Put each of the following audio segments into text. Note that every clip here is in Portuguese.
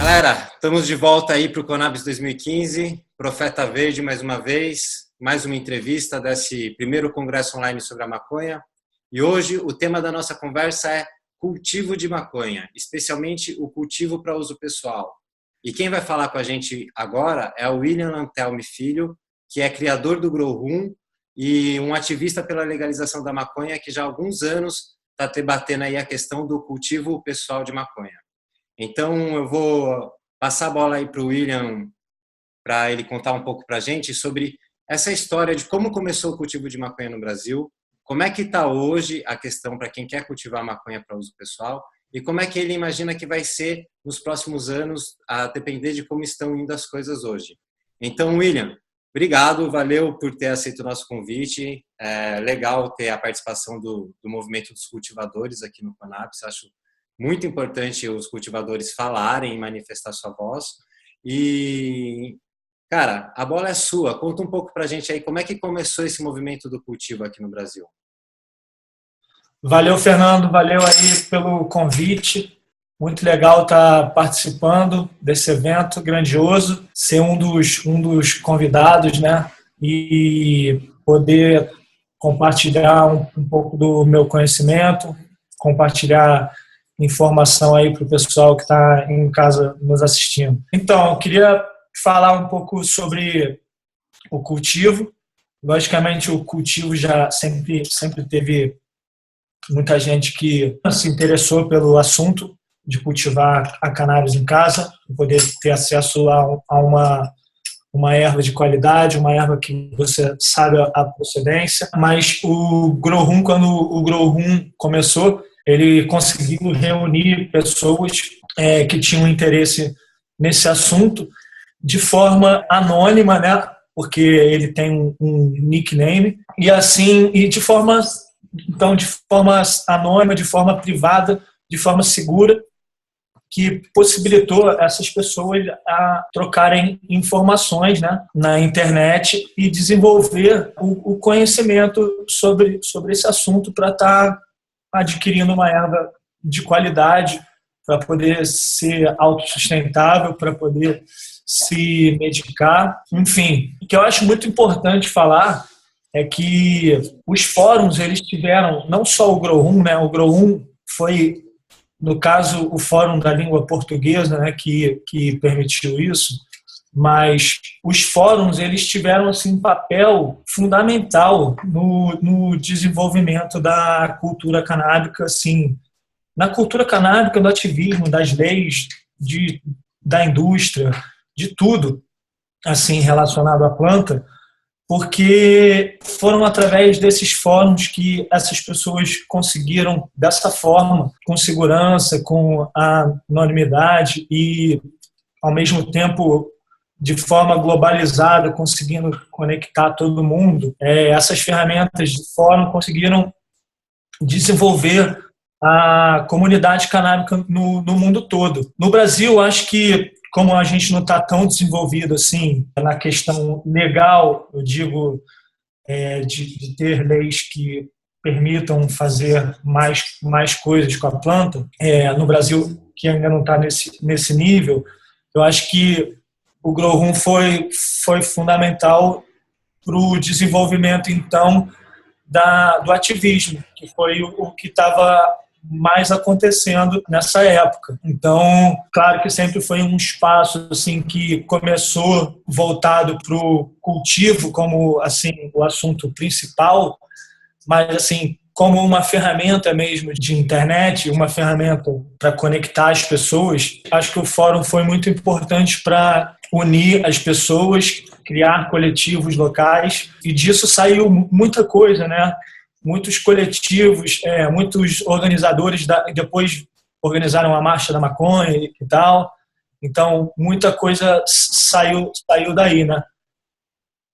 Galera, estamos de volta aí para o Conabis 2015, Profeta Verde mais uma vez, mais uma entrevista desse primeiro congresso online sobre a maconha. E hoje o tema da nossa conversa é cultivo de maconha, especialmente o cultivo para uso pessoal. E quem vai falar com a gente agora é o William Lantelme Filho, que é criador do Grow Room e um ativista pela legalização da maconha que já há alguns anos está debatendo aí a questão do cultivo pessoal de maconha. Então, eu vou passar a bola aí para o William, para ele contar um pouco para a gente sobre essa história de como começou o cultivo de maconha no Brasil, como é que está hoje a questão para quem quer cultivar maconha para uso pessoal e como é que ele imagina que vai ser nos próximos anos, a depender de como estão indo as coisas hoje. Então, William, obrigado, valeu por ter aceito o nosso convite. É legal ter a participação do movimento dos cultivadores aqui no Conabis, acho muito importante os cultivadores falarem e manifestar sua voz. E, cara, a bola é sua. Conta um pouco pra gente aí como é que começou esse movimento do cultivo aqui no Brasil. Valeu, Fernando. Valeu aí pelo convite. Muito legal estar participando desse evento grandioso, ser um dos convidados, né? E poder compartilhar um pouco do meu conhecimento, compartilhar informação aí para o pessoal que está em casa nos assistindo. Então, eu queria falar um pouco sobre o cultivo. Logicamente, o cultivo já sempre teve muita gente que se interessou pelo assunto de cultivar a cannabis em casa, poder ter acesso a uma erva de qualidade, uma erva que você sabe a procedência. Mas o Grow Room, quando o Grow Room começou, ele conseguiu reunir pessoas que tinham interesse nesse assunto de forma anônima, né? Porque ele tem um nickname, e assim, de forma anônima, de forma privada, de forma segura, que possibilitou essas pessoas a trocarem informações, né, na internet e desenvolver o conhecimento sobre esse assunto para estar adquirindo uma erva de qualidade, para poder ser autossustentável, para poder se medicar. Enfim, o que eu acho muito importante falar é que os fóruns, eles tiveram, não só o Grow Room, né? O Grow Room foi, no caso, o Fórum da Língua Portuguesa, né, que permitiu isso, mas os fóruns, eles tiveram assim, um papel fundamental no desenvolvimento da cultura canábica, assim, na cultura canábica, do ativismo, das leis, da indústria, de tudo assim, relacionado à planta, porque foram através desses fóruns que essas pessoas conseguiram, dessa forma, com segurança, com anonimidade e, ao mesmo tempo, de forma globalizada, conseguindo conectar todo mundo, essas ferramentas de fórum conseguiram desenvolver a comunidade canábica no mundo todo. No Brasil, acho que, como a gente não está tão desenvolvido assim na questão legal, eu digo, de ter leis que permitam fazer mais coisas com a planta, no Brasil, que ainda não está nesse nível, eu acho que o Grow Room foi fundamental para o desenvolvimento, então, do ativismo, que foi o que estava mais acontecendo nessa época. Então, claro que sempre foi um espaço assim que começou voltado para o cultivo como assim o assunto principal, mas assim como uma ferramenta mesmo de internet, uma ferramenta para conectar as pessoas. Acho que o fórum foi muito importante para unir as pessoas, criar coletivos locais, e disso saiu muita coisa, né? Muitos coletivos, muitos organizadores depois organizaram a Marcha da Maconha e tal. Então, muita coisa saiu daí, né?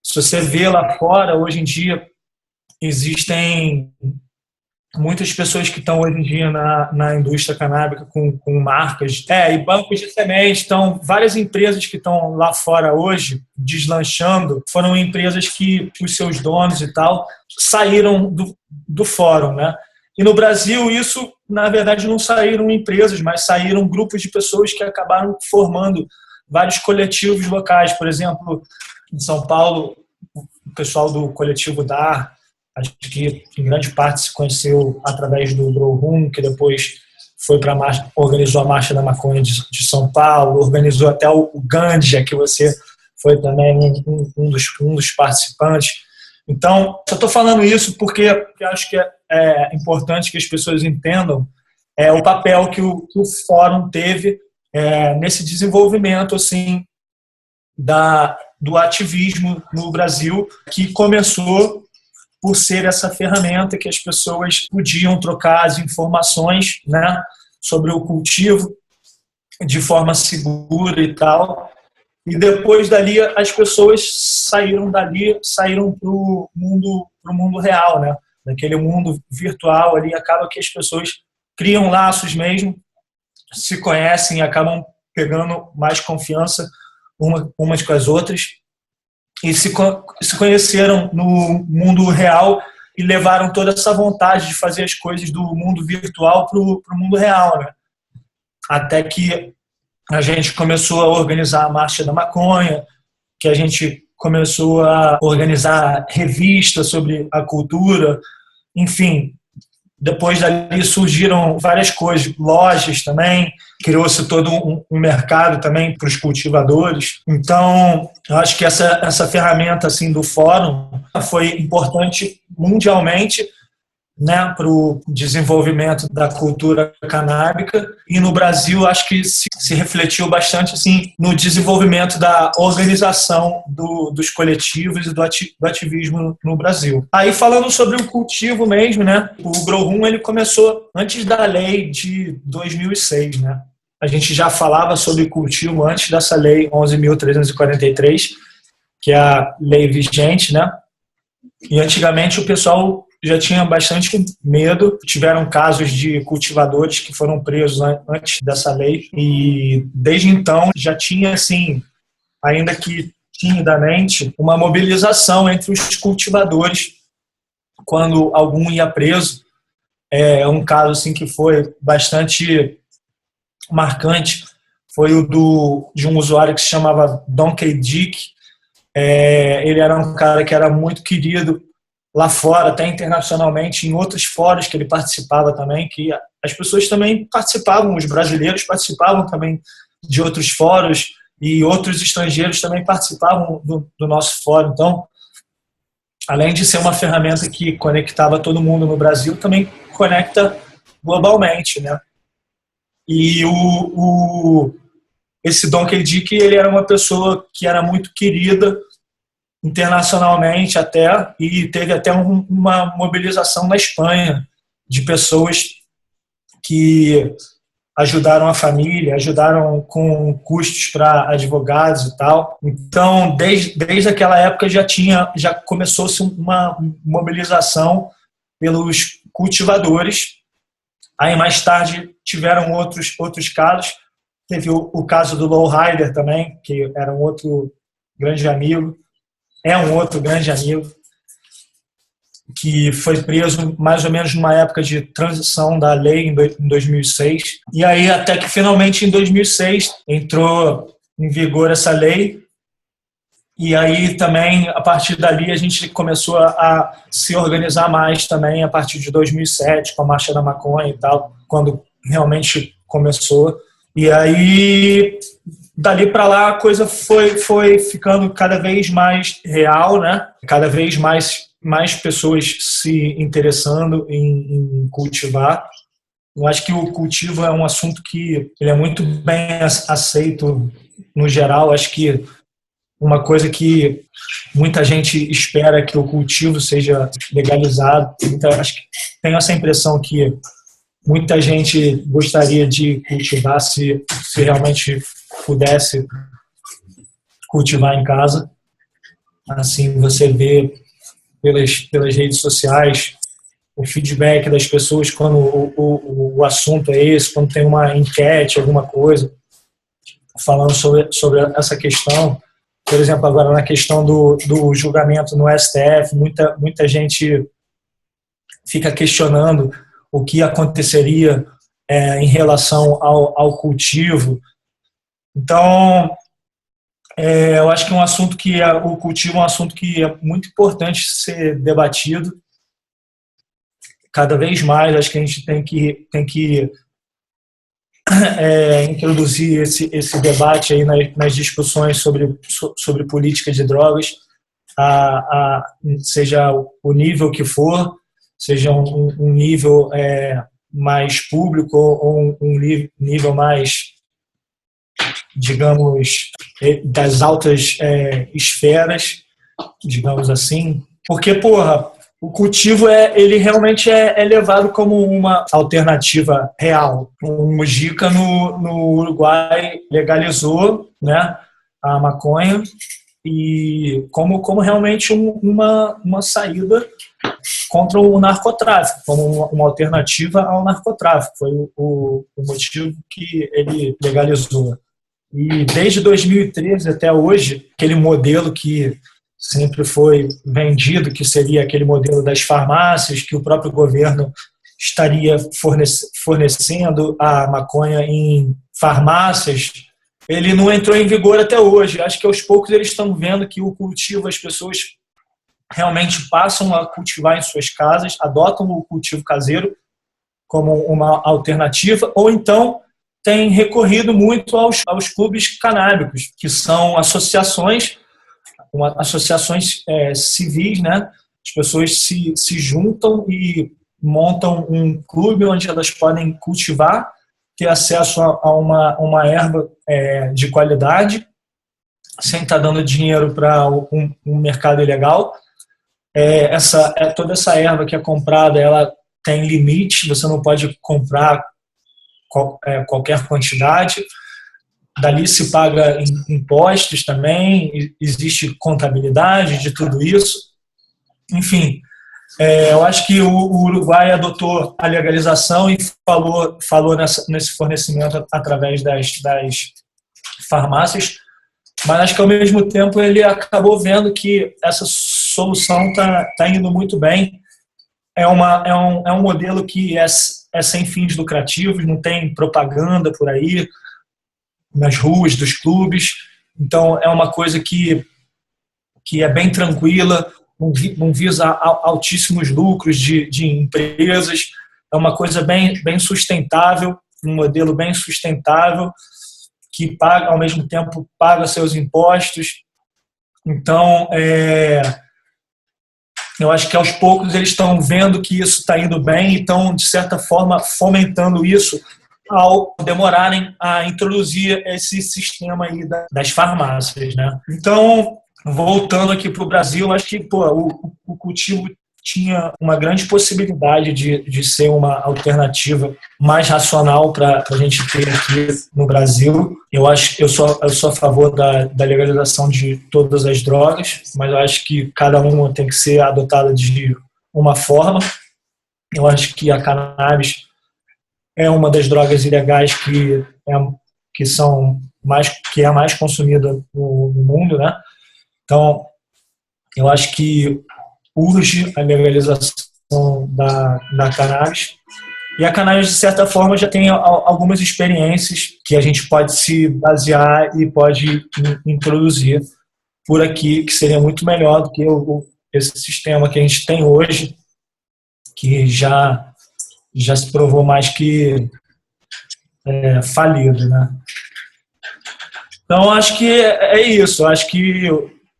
Se você vê lá fora, hoje em dia, existem muitas pessoas que estão hoje em dia na indústria canábica com marcas, e bancos de sementes. Então, várias empresas que estão lá fora hoje, deslanchando, foram empresas que os seus donos e tal saíram do fórum, né? E no Brasil isso na verdade, não saíram empresas, mas saíram grupos de pessoas que acabaram formando vários coletivos locais. Por exemplo, em São Paulo, o pessoal do coletivo DAR, acho que em grande parte se conheceu através do Grow Room, que depois foi para organizou a Marcha da Maconha de São Paulo, organizou até o Ganja, que você foi também um dos participantes. Então, só estou falando isso porque eu acho que é importante que as pessoas entendam o papel que o Fórum teve nesse desenvolvimento assim, do ativismo no Brasil, que começou por ser essa ferramenta que as pessoas podiam trocar as informações, né, sobre o cultivo de forma segura e tal. E depois dali as pessoas saíram para o mundo real, né? Daquele mundo virtual ali, acaba que as pessoas criam laços mesmo, se conhecem e acabam pegando mais confiança umas com as outras e se conheceram no mundo real e levaram toda essa vontade de fazer as coisas do mundo virtual para o mundo real, né? Até que a gente começou a organizar a Marcha da Maconha, que a gente começou a organizar revistas sobre a cultura, enfim. Depois dali surgiram várias coisas, lojas também, criou-se todo um mercado também para os cultivadores. Então, eu acho que essa ferramenta assim, do fórum foi importante mundialmente, né, para o desenvolvimento da cultura canábica, e no Brasil acho que se refletiu bastante assim, no desenvolvimento da organização dos coletivos e do ativismo no Brasil. Aí falando sobre o cultivo mesmo, né, o Grow Room ele começou antes da lei de 2006, né? A gente já falava sobre cultivo antes dessa lei 11.343, que é a lei vigente, né? E antigamente o pessoal já tinha bastante medo. Tiveram casos de cultivadores que foram presos antes dessa lei e desde então já tinha, assim, ainda que timidamente, uma mobilização entre os cultivadores quando algum ia preso. Um caso assim, que foi bastante marcante foi o de um usuário que se chamava Donkey Dick. Ele era um cara que era muito querido lá fora, até internacionalmente, em outros fóruns que ele participava também, que as pessoas também participavam, os brasileiros participavam também de outros fóruns e outros estrangeiros também participavam do nosso fórum. Então, além de ser uma ferramenta que conectava todo mundo no Brasil, também conecta globalmente, né? E esse Donkey Dick, ele era uma pessoa que era muito querida internacionalmente até, e teve até uma mobilização na Espanha de pessoas que ajudaram a família, ajudaram com custos para advogados e tal. Então, desde aquela época já começou-se uma mobilização pelos cultivadores. Aí mais tarde tiveram outros casos. Teve o caso do Lowrider também, que era um outro grande amigo. É um outro grande amigo que foi preso mais ou menos numa época de transição da lei em 2006. E aí até que finalmente em 2006 entrou em vigor essa lei. E aí também, a partir dali, a gente começou a se organizar mais também a partir de 2007, com a Marcha da Maconha e tal, quando realmente começou. E aí, dali para lá, a coisa foi ficando cada vez mais real, né? Cada vez mais pessoas se interessando em cultivar. Eu acho que o cultivo é um assunto que ele é muito bem aceito no geral. Acho que uma coisa que muita gente espera que o cultivo seja legalizado. Então, acho que tenho essa impressão que muita gente gostaria de cultivar se realmente pudesse cultivar em casa. Assim, você vê pelas redes sociais o feedback das pessoas quando o assunto é esse, quando tem uma enquete, alguma coisa, falando sobre essa questão. Por exemplo, agora na questão do julgamento no STF, muita gente fica questionando o que aconteceria em relação ao cultivo. Então, eu acho que o cultivo é um assunto que é muito importante ser debatido cada vez mais. Acho que a gente tem que introduzir esse debate aí nas discussões sobre política de drogas, seja o nível que for, seja um nível mais público ou um nível mais, digamos, das altas esferas, digamos assim. Porque, o cultivo ele realmente é levado como uma alternativa real. O Mujica, no Uruguai, legalizou, né, a maconha e como realmente uma saída contra o narcotráfico, como uma alternativa ao narcotráfico. Foi o motivo que ele legalizou. E desde 2013 até hoje, aquele modelo que sempre foi vendido, que seria aquele modelo das farmácias, que o próprio governo estaria fornecendo a maconha em farmácias, ele não entrou em vigor até hoje. Acho que aos poucos eles estão vendo que o cultivo, as pessoas realmente passam a cultivar em suas casas, adotam o cultivo caseiro como uma alternativa, ou então têm recorrido muito aos clubes canábicos, que são associações civis, né? As pessoas se juntam e montam um clube onde elas podem cultivar, ter acesso a uma erva de qualidade, sem estar dando dinheiro para um mercado ilegal. Toda essa erva que é comprada, ela tem limite, você não pode comprar qualquer quantidade. Dali se paga impostos também, existe contabilidade de tudo isso. Enfim, eu acho que o Uruguai adotou a legalização e falou nesse fornecimento através das farmácias, mas acho que ao mesmo tempo ele acabou vendo que essa solução está indo muito bem. É um modelo que é sem fins lucrativos, não tem propaganda por aí nas ruas dos clubes, então é uma coisa que é bem tranquila, não visa altíssimos lucros de empresas, é uma coisa bem sustentável, um modelo bem sustentável, que paga, ao mesmo tempo paga seus impostos. Então, eu acho que aos poucos eles estão vendo que isso está indo bem e estão, de certa forma, fomentando isso ao demorarem a introduzir esse sistema aí das farmácias, né? Então, voltando aqui para o Brasil, acho que o cultivo tinha uma grande possibilidade de ser uma alternativa mais racional para a gente ter aqui no Brasil. Eu acho que eu sou a favor da legalização de todas as drogas, mas eu acho que cada uma tem que ser adotada de uma forma. Eu acho que a cannabis é uma das drogas ilegais que é a mais consumida no mundo, né? Então, eu acho que urge a legalização da cannabis. E a cannabis, de certa forma, já tem algumas experiências que a gente pode se basear e pode introduzir por aqui, que seria muito melhor do que esse sistema que a gente tem hoje, que já se provou mais que falido, né? Então, acho que é isso. Acho que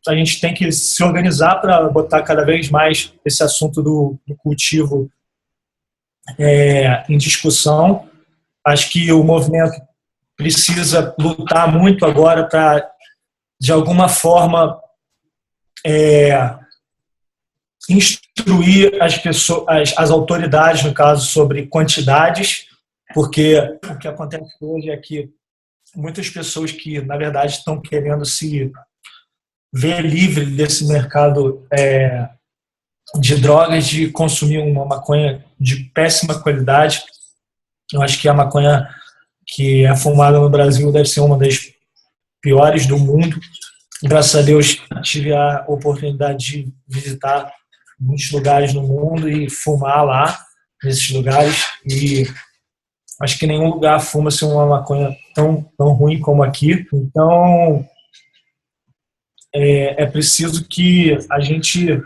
a gente tem que se organizar para botar cada vez mais esse assunto do cultivo em discussão. Acho que o movimento precisa lutar muito agora para, de alguma forma, instruir as pessoas, as autoridades, no caso, sobre quantidades, porque o que acontece hoje é que muitas pessoas que, na verdade, estão querendo se ver livre desse mercado de drogas, de consumir uma maconha de péssima qualidade. Eu acho que a maconha que é fumada no Brasil deve ser uma das piores do mundo. Graças a Deus, tive a oportunidade de visitar muitos lugares no mundo e fumar lá. nesses lugares, e acho que em nenhum lugar fuma-se uma maconha tão ruim como aqui. Então, é preciso que a gente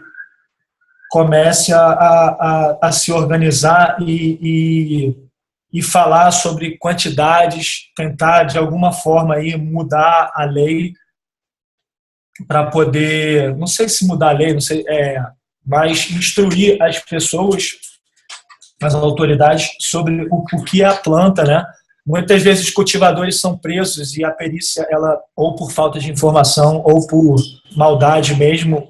comece a se organizar e falar sobre quantidades, tentar de alguma forma aí mudar a lei para poder, não sei se mudar a lei, não sei, mas instruir as pessoas, as autoridades, sobre o que é a planta, né? Muitas vezes os cultivadores são presos e a perícia, ela, ou por falta de informação ou por maldade mesmo,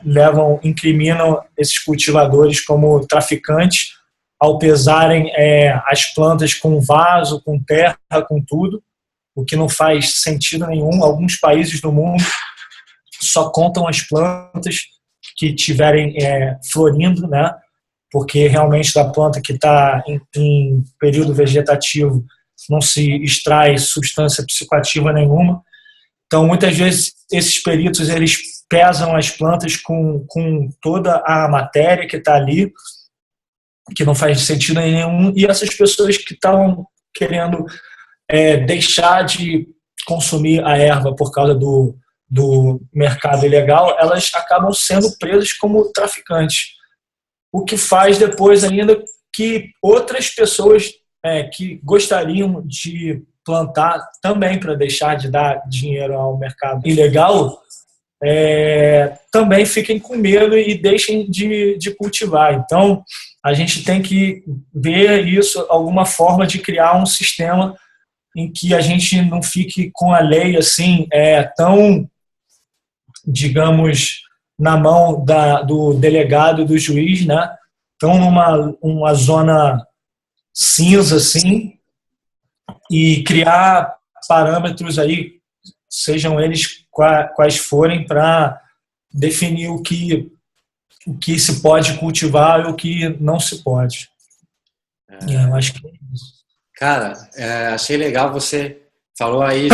incriminam esses cultivadores como traficantes ao pesarem as plantas com vaso, com terra, com tudo, o que não faz sentido nenhum. Alguns países do mundo só contam as plantas que estiverem florindo, né? Porque realmente da planta que está em período vegetativo não se extrai substância psicoativa nenhuma. Então, muitas vezes, esses peritos eles pesam as plantas com toda a matéria que está ali, que não faz sentido nenhum, e essas pessoas que estavam querendo deixar de consumir a erva por causa do mercado ilegal, elas acabam sendo presas como traficantes. O que faz depois ainda que outras pessoas que gostariam de plantar também para deixar de dar dinheiro ao mercado ilegal, também fiquem com medo e deixem de cultivar. Então, a gente tem que ver isso, alguma forma de criar um sistema em que a gente não fique com a lei assim, tão, digamos, na mão do delegado e do juiz, né? Então, uma zona cinza, assim, e criar parâmetros aí, sejam eles quais forem, para definir o que se pode cultivar e o que não se pode. Eu acho que é isso. Cara, achei legal, você falou aí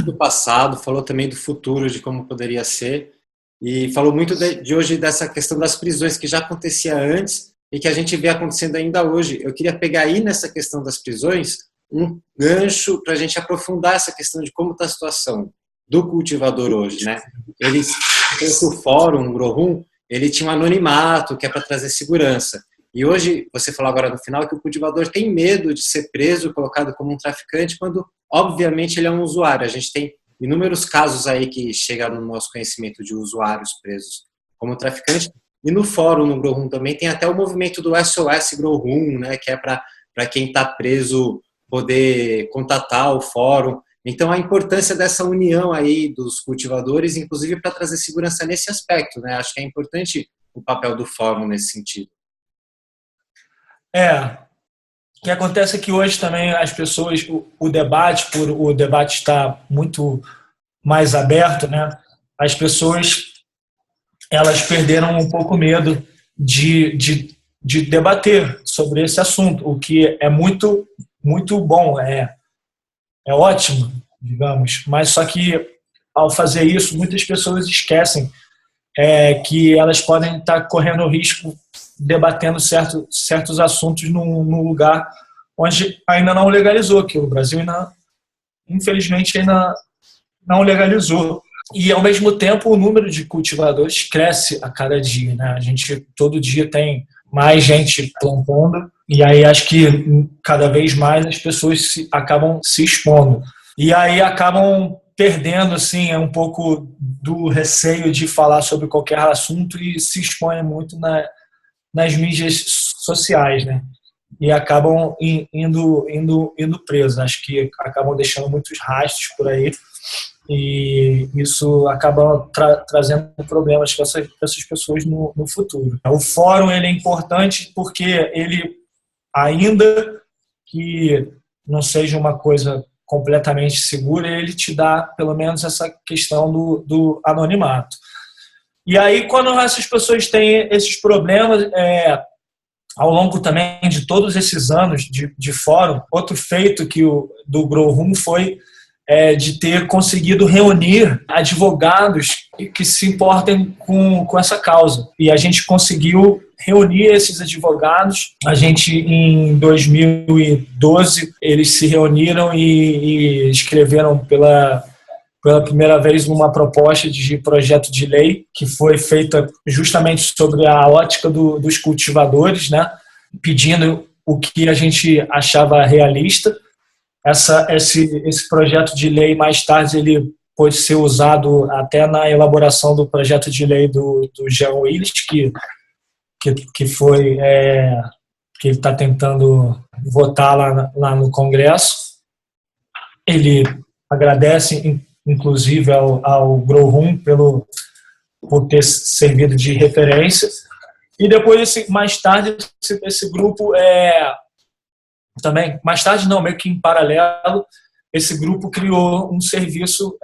do passado, falou também do futuro, de como poderia ser, e falou muito de hoje dessa questão das prisões, que já acontecia antes e que a gente vê acontecendo ainda hoje. Eu queria pegar aí nessa questão das prisões um gancho para a gente aprofundar essa questão de como está a situação do cultivador hoje, né? O fórum, o Grow Room, ele tinha um anonimato, que é para trazer segurança. E hoje, você falou agora no final, que o cultivador tem medo de ser preso, colocado como um traficante, quando, obviamente, ele é um usuário. A gente tem inúmeros casos aí que chegam no nosso conhecimento de usuários presos como traficante. E no fórum, no Grow Room também, tem até o movimento do SOS Grow Room, né, que é para quem está preso poder contatar o fórum. Então, a importância dessa união aí dos cultivadores, inclusive para trazer segurança nesse aspecto, né? Acho que é importante o papel do fórum nesse sentido. O que acontece é que hoje também as pessoas, o debate está muito mais aberto, né? As pessoas, elas perderam um pouco o medo de debater sobre esse assunto, o que é muito, muito bom, é ótimo, digamos, mas só que ao fazer isso, muitas pessoas esquecem que elas podem estar correndo o risco debatendo certos assuntos num lugar onde ainda não legalizou, que o Brasil infelizmente ainda não legalizou. E ao mesmo tempo o número de cultivadores cresce a cada dia, né? A gente todo dia tem mais gente plantando, e aí acho que cada vez mais as pessoas acabam se expondo. E aí acabam perdendo assim, um pouco do receio de falar sobre qualquer assunto e se expõem muito nas mídias sociais, né? E acabam indo presos. Acho que acabam deixando muitos rastros por aí, e isso acaba trazendo problemas para essas pessoas no futuro. O fórum ele é importante porque ele, ainda que não seja uma coisa completamente segura, ele te dá pelo menos essa questão do anonimato. E aí, quando essas pessoas têm esses problemas, ao longo também de todos esses anos de fórum, outro feito do Grow Room foi de ter conseguido reunir advogados que se importem com essa causa. E a gente conseguiu reunir esses advogados. A gente, em 2012, eles se reuniram e escreveram pela primeira vez uma proposta de projeto de lei que foi feita justamente sobre a ótica dos cultivadores, né? Pedindo o que a gente achava realista. Esse projeto de lei, mais tarde, ele pôde ser usado até na elaboração do projeto de lei do Jean Willis, que foi que ele está tentando votar lá no Congresso. Ele agradece, inclusive, ao Grow Room por ter servido de referência. E depois, mais tarde, esse grupo também, mais tarde não, meio que em paralelo, esse grupo criou um serviço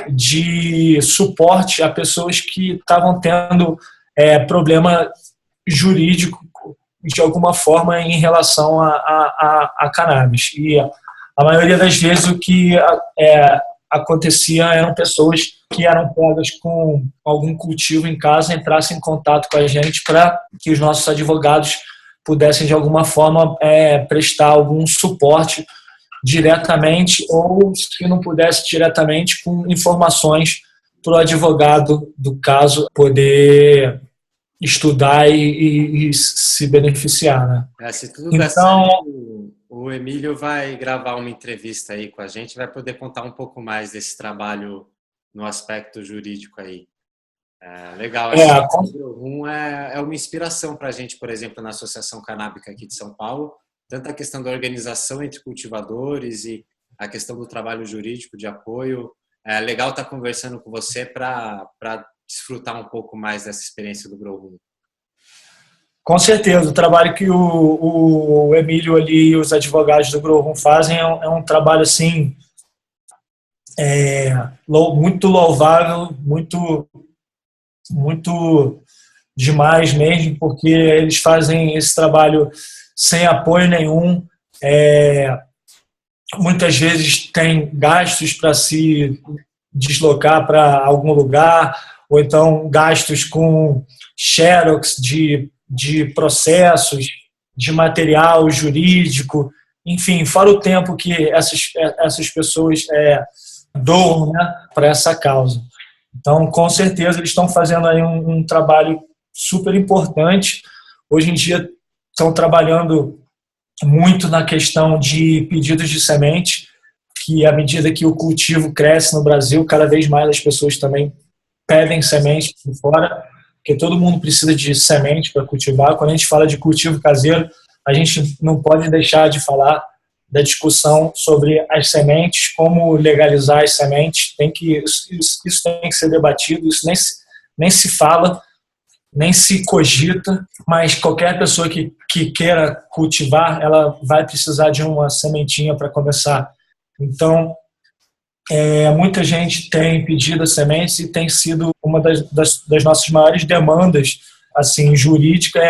de suporte a pessoas que estavam tendo problema jurídico de alguma forma em relação a cannabis. E a maioria das vezes o que acontecia eram pessoas que eram pegas com algum cultivo em casa, entrassem em contato com a gente para que os nossos advogados pudessem de alguma forma prestar algum suporte diretamente, ou se não pudesse diretamente, com informações para o advogado do caso poder estudar e se beneficiar, né? Se tudo der certo, o Emílio vai gravar uma entrevista aí com a gente, vai poder contar um pouco mais desse trabalho no aspecto jurídico aí. Legal. O Grow Room é uma inspiração para a gente, por exemplo, na Associação Canábica aqui de São Paulo, tanto a questão da organização entre cultivadores e a questão do trabalho jurídico de apoio. É legal estar conversando com você para desfrutar um pouco mais dessa experiência do Grow Room. Com certeza, o trabalho que o Emílio ali e os advogados do Grow Room fazem é um trabalho assim, muito louvável, muito demais mesmo, porque eles fazem esse trabalho sem apoio nenhum. Muitas vezes tem gastos para se deslocar para algum lugar, ou então gastos com xerox de processos, de material jurídico, enfim, fora o tempo que essas pessoas doam, né, para essa causa. Então, com certeza, eles estão fazendo aí um trabalho super importante. Hoje em dia, estão trabalhando muito na questão de pedidos de semente, que à medida que o cultivo cresce no Brasil, cada vez mais as pessoas também pedem semente por fora, porque todo mundo precisa de semente para cultivar. Quando a gente fala de cultivo caseiro, a gente não pode deixar de falar da discussão sobre as sementes, como legalizar as sementes. Isso tem que ser debatido, isso nem se fala, nem se cogita, mas qualquer pessoa que queira cultivar, ela vai precisar de uma sementinha para começar. Então, muita gente tem pedido as sementes e tem sido uma das nossas maiores demandas assim, jurídica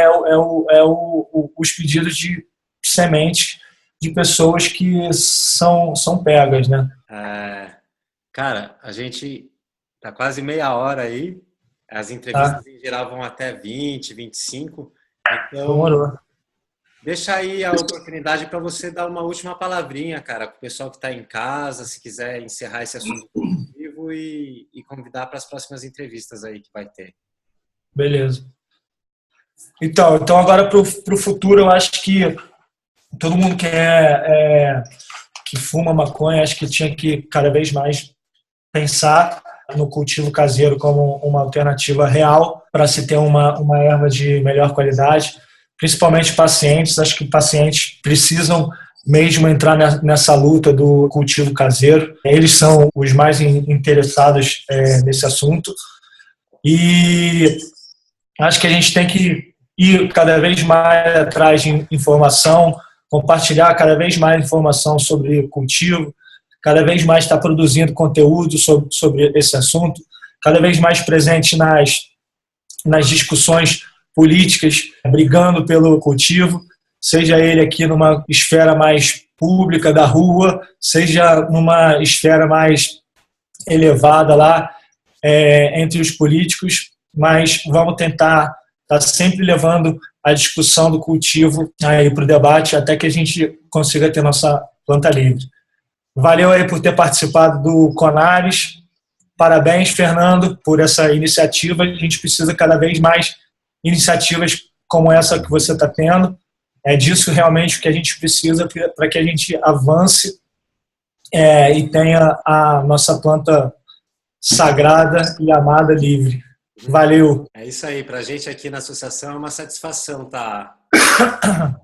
os pedidos de semente de pessoas que são pegas, né? Cara, a gente tá quase meia hora aí. As entrevistas em geral vão até 20, 25. Então, demorou. Deixa aí a oportunidade para você dar uma última palavrinha, cara, para o pessoal que está em casa, se quiser encerrar esse assunto vivo e convidar para as próximas entrevistas aí que vai ter. Beleza. Então agora para o futuro, eu acho que todo mundo que fuma maconha, acho que tinha que cada vez mais pensar no cultivo caseiro como uma alternativa real para se ter uma erva de melhor qualidade, principalmente pacientes. Acho que pacientes precisam mesmo entrar nessa luta do cultivo caseiro. Eles são os mais interessados nesse assunto. E acho que a gente tem que ir cada vez mais atrás de informação, compartilhar cada vez mais informação sobre cultivo, cada vez mais estar produzindo conteúdo sobre esse assunto, cada vez mais presente nas discussões políticas, brigando pelo cultivo. seja ele aqui numa esfera mais pública da rua, seja numa esfera mais elevada lá entre os políticos, mas vamos tentar estar sempre levando a discussão do cultivo aí para o debate até que a gente consiga ter nossa planta livre. Valeu aí por ter participado do Conares. Parabéns, Fernando, por essa iniciativa. A gente precisa cada vez mais iniciativas como essa que você está tendo. É disso realmente que a gente precisa para que a gente avance e tenha a nossa planta sagrada e amada livre. Valeu. É isso aí. Para a gente aqui na associação é uma satisfação estar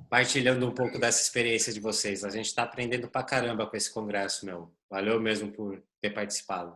partilhando um pouco dessa experiência de vocês. A gente está aprendendo pra caramba com esse congresso, meu. Valeu mesmo por ter participado.